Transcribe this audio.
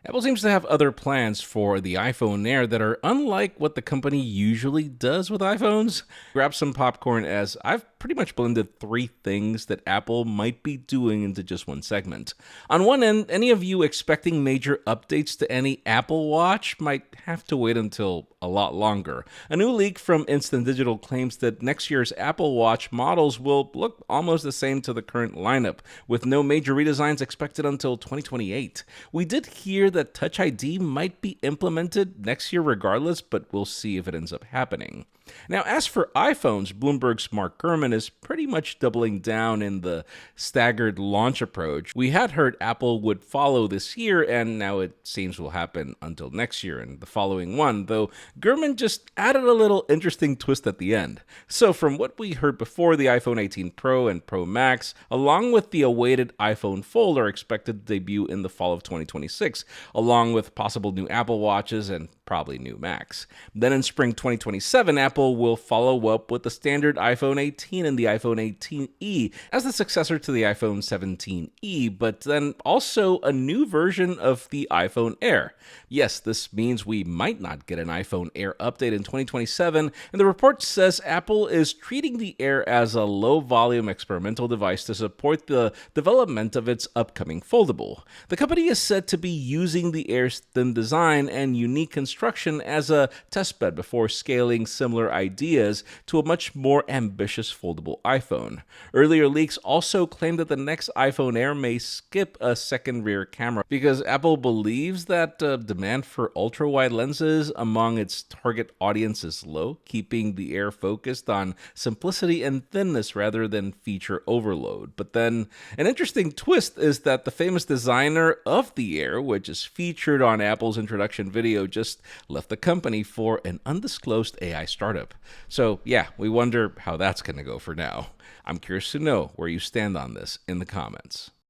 Apple seems to have other plans for the iPhone Air that are unlike what the company usually does with iPhones. Grab some popcorn as I've pretty much blended three things that Apple might be doing into just one segment. On one end, any of you expecting major updates to any Apple Watch might have to wait until a lot longer. A new leak from Instant Digital claims that next year's Apple Watch models will look almost the same to the current lineup, with no major redesigns expected until 2028. We did hear that Touch ID might be implemented next year regardless, but we'll see if it ends up happening. Now, as for iPhones, Bloomberg's Mark Gurman is pretty much doubling down in the staggered launch approach. We had heard Apple would follow this year, and now it seems will happen until next year and the following one, though Gurman just added a little interesting twist at the end. So from what we heard before, the iPhone 18 Pro and Pro Max, along with the awaited iPhone Fold, are expected to debut in the fall of 2026, along with possible new Apple Watches and probably new Macs. Then in spring 2027, Apple will follow up with the standard iPhone 18 and the iPhone 18e as the successor to the iPhone 17e, but then also a new version of the iPhone Air. Yes, this means we might not get an iPhone Air update in 2027, and the report says Apple is treating the Air as a low-volume experimental device to support the development of its upcoming foldable. The company is said to be using the Air's thin design and unique construction as a testbed before scaling similar ideas to a much more ambitious foldable iPhone. Earlier leaks also claimed that the next iPhone Air may skip a second rear camera because Apple believes that demand for ultra-wide lenses among its target audience is low, keeping the Air focused on simplicity and thinness rather than feature overload. But then, an interesting twist is that the famous designer of the Air, which is featured on Apple's introduction video, just left the company for an undisclosed AI startup. So yeah, we wonder how that's going to go for now. I'm curious to know where you stand on this in the comments.